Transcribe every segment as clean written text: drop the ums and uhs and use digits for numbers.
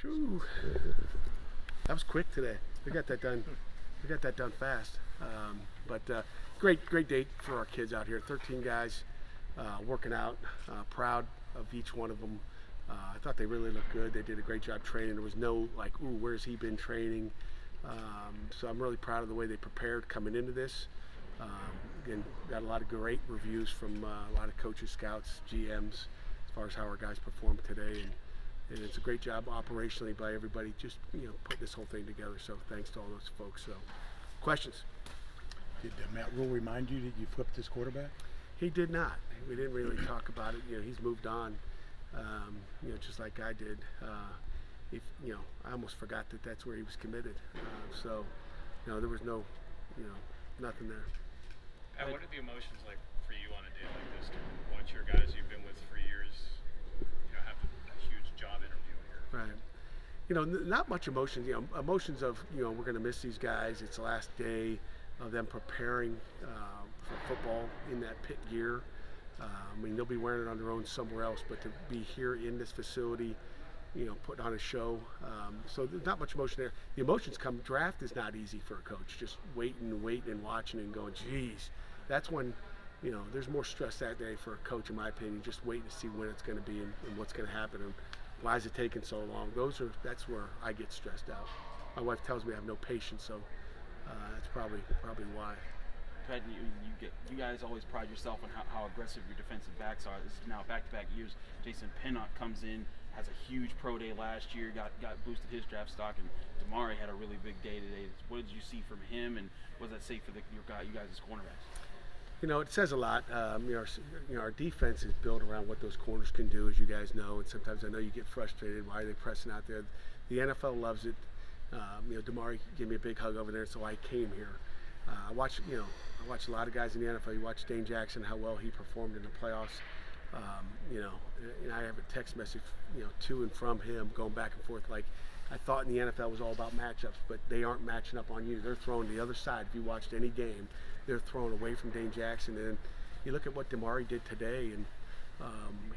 Whew. That was quick today. We got that done. We got that done fast. Great day for our kids out here. 13 guys working out. Proud of each one of them. I thought they really looked good. They did a great job training. There was no like, ooh, where's he been training? So I'm really proud of the way they prepared coming into this. Again, got a lot of great reviews from a lot of coaches, scouts, GMs, as far as how our guys performed today. And it's a great job operationally by everybody, just putting this whole thing together. So thanks to all those folks. So, questions? Did Matt Rule remind you that you flipped this quarterback? He did not. We didn't really talk about it. He's moved on. Just like I did. I almost forgot that that's where he was committed. There was nothing there. Pat, what are the emotions like for you on a day like this to watch your guys you've been with for years, have a huge job interview here? Right. Not much emotions. Emotions of we're going to miss these guys. It's the last day of them preparing for football in that Pitt gear. They'll be wearing it on their own somewhere else, but to be here in this facility, putting on a show. So there's not much emotion there. The emotions come. Draft is not easy for a coach. Just waiting and watching and going, geez. That's when, there's more stress that day for a coach, in my opinion, just waiting to see when it's going to be and what's going to happen and why is it taking so long. That's where I get stressed out. My wife tells me I have no patience, so that's probably why. Pat, you guys always pride yourself on how aggressive your defensive backs are. This is now back-to-back years. Jason Pinnock comes in, has a huge pro day last year, got boosted his draft stock, and Damari had a really big day today. What did you see from him, and what does that say for you guys as cornerbacks? It says a lot. Our defense is built around what those corners can do, as you guys know, and sometimes I know you get frustrated. Why are they pressing out there? The NFL loves it. Damari gave me a big hug over there, so I came here. I watch a lot of guys in the NFL. You watch Dane Jackson, how well he performed in the playoffs. And I have a text message, to and from him going back and forth. Like, I thought in the NFL was all about matchups, but they aren't matching up on you. They're throwing the other side. If you watched any game, they're throwing away from Dane Jackson. And you look at what Damari did today, and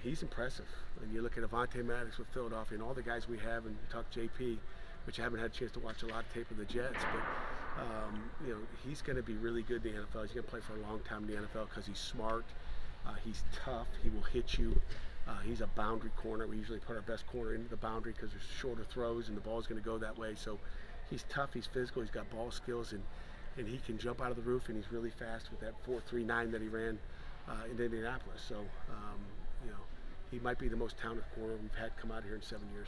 he's impressive. And you look at Avonte Maddox with Philadelphia and all the guys we have, and you talk JP, which I haven't had a chance to watch a lot of tape of the Jets, but he's going to be really good in the NFL. He's going to play for a long time in the NFL because he's smart, he's tough, he will hit you. He's a boundary corner. We usually put our best corner into the boundary because there's shorter throws and the ball's going to go that way. So he's tough, he's physical, he's got ball skills, and he can jump out of the roof, and he's really fast with that 4.39 that he ran in Indianapolis. So he might be the most talented corner we've had come out here in 7 years.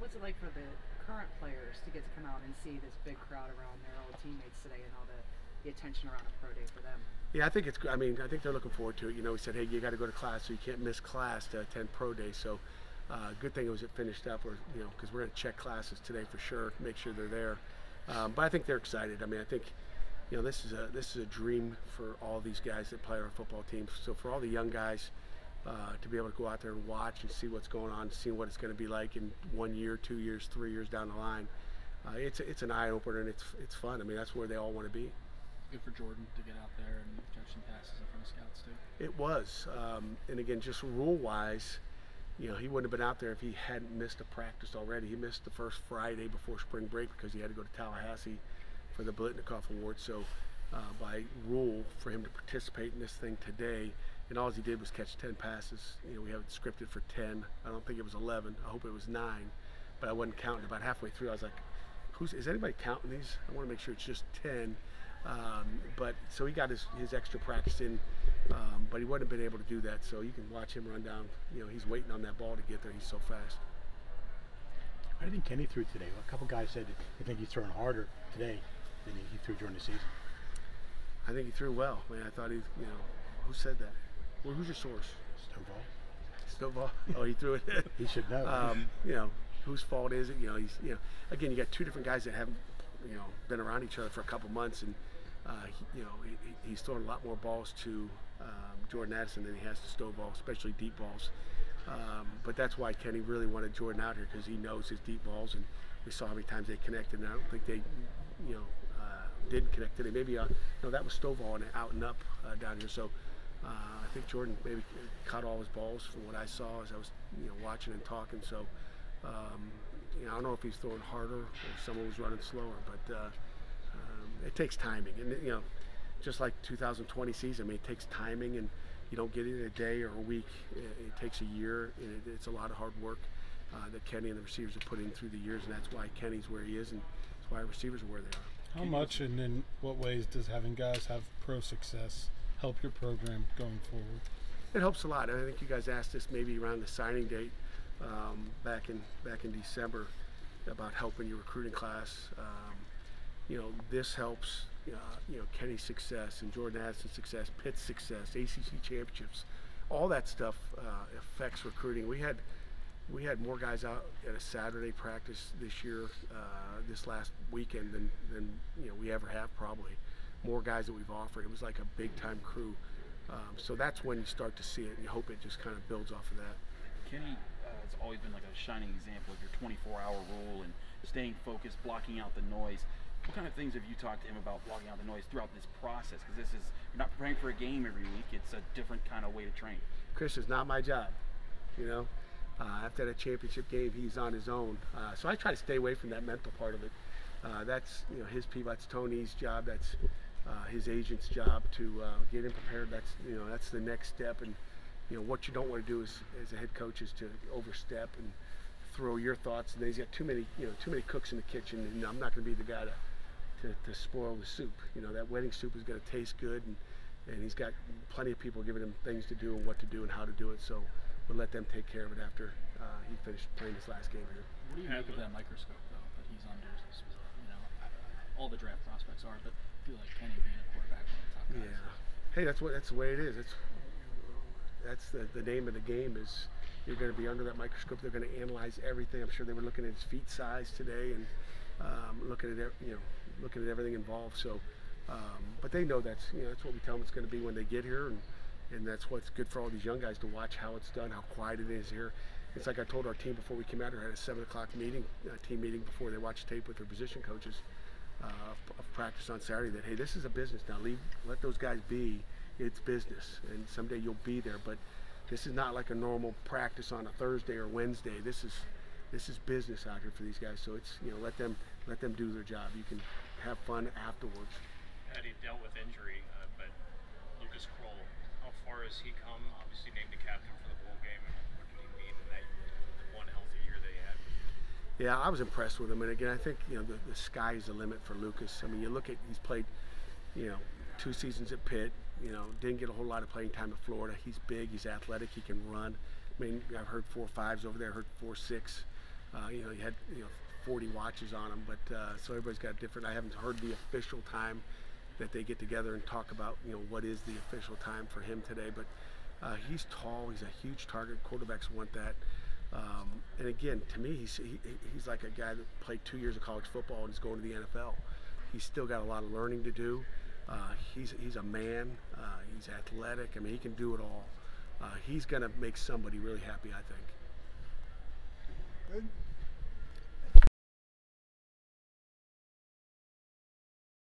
What's it like for the current players to get to come out and see this big crowd around their old teammates today and all the attention around a pro day for them? Yeah, I think I think they're looking forward to it. We said, hey, you got to go to class, so you can't miss class to attend pro day. So good thing it was finished up, or because we're going to check classes today for sure, make sure they're there. But I think they're excited. I think this is a dream for all these guys that play our football team. So for all the young guys, to be able to go out there and watch and see what's going on, see what it's going to be like in 1 year, 2 years, 3 years down the line. It's an eye opener, and it's fun. That's where they all want to be. Good for Jordan to get out there and catch some passes in front of scouts too. It was, and again, just rule-wise, he wouldn't have been out there if he hadn't missed a practice already. He missed the first Friday before spring break because he had to go to Tallahassee for the Blitnikoff Award. So by rule, for him to participate in this thing today, and all he did was catch 10 passes. We have it scripted for 10. I don't think it was 11. I hope it was 9, but I wasn't counting. About halfway through, I was like, is anybody counting these? I want to make sure it's just 10. But so he got his extra practice in, but he wouldn't have been able to do that. So you can watch him run down. He's waiting on that ball to get there. He's so fast. How do you think Kenny threw today? A couple guys said they think he's throwing harder today than he threw during the season. I think he threw well. I thought who said that? Well, who's your source? Stovall. Oh, he threw it. He should know. Whose fault is it? Again, you got two different guys that haven't, been around each other for a couple months, and he's throwing a lot more balls to Jordan Addison than he has to Stovall, especially deep balls. But that's why Kenny really wanted Jordan out here, because he knows his deep balls, and we saw how many times they connected. And I don't think they, didn't connect today. Maybe that was Stovall and out and up down here. So I think Jordan maybe caught all his balls from what I saw as I was watching and talking. So I don't know if he's throwing harder or someone was running slower, but it takes timing. And just like 2020 season, I mean, it takes timing, and you don't get it in a day or a week. It takes a year, and it's a lot of hard work that Kenny and the receivers have put in through the years, and that's why Kenny's where he is, and that's why receivers are where they are. How much and in what ways does having guys have pro success help your program going forward? It helps a lot. I think you guys asked us maybe around the signing date back in December about helping your recruiting class. This helps. Kenny's success and Jordan Addison's success, Pitt's success, ACC championships, all that stuff affects recruiting. We had more guys out at a Saturday practice this year, this last weekend than we ever have, probably. More guys that we've offered. It was like a big time crew. So that's when you start to see it, and you hope it just kind of builds off of that. Kenny has always been like a shining example of your 24-hour rule and staying focused, blocking out the noise. What kind of things have you talked to him about blocking out the noise throughout this process? Because you're not preparing for a game every week. It's a different kind of way to train. Chris, is not my job. After that championship game, he's on his own. So I try to stay away from that mental part of it. That's his people. That's Tony's job. That's his agent's job to get him prepared. That's the next step. And what you don't want to do as a head coach is to overstep and throw your thoughts. And he's got too many cooks in the kitchen, and I'm not going to be the guy to spoil the soup. That wedding soup is going to taste good, and he's got plenty of people giving him things to do and what to do and how to do it. So we'll let them take care of it after he finished playing his last game here. What do you make of that microscope, though, that he's under? All the draft prospects are, but I feel like Kenny being a quarterback, one of the top guys. Yeah. Hey, that's the way it is. That's the name of the game is you're going to be under that microscope. They're going to analyze everything. I'm sure they were looking at his feet size today and looking at everything involved. So, but they know that's what we tell them it's going to be when they get here, and that's what's good for all these young guys to watch how it's done, how quiet it is here. It's like I told our team before we came out here, I had a 7 o'clock meeting, team meeting before they watched tape with their position coaches of practice on Saturday that, hey, this is a business now. Let those guys be. It's business, and someday you'll be there. But this is not like a normal practice on a Thursday or Wednesday. This is business out here for these guys. So it's let them do their job. You can have fun afterwards. Had he dealt with injury, but Lucas Kroll, how far has he come? Obviously named the captain for the bowl game. What did he mean in that one healthy year they had? Yeah, I was impressed with him, and again, I think the sky is the limit for Lucas. I mean, you look at he's played 2 seasons at Pitt. Didn't get a whole lot of playing time at Florida. He's big, he's athletic, he can run. I mean, I've heard 4.5s over there, heard 4.6. He had 40 watches on him, but so everybody's got different. I haven't heard the official time that they get together and talk about what is the official time for him today. But he's tall, he's a huge target. Quarterbacks want that. And again, to me, he's like a guy that played 2 years of college football and is going to the NFL. He's still got a lot of learning to do. He's a man. He's athletic. I mean, he can do it all. He's going to make somebody really happy, I think. Good.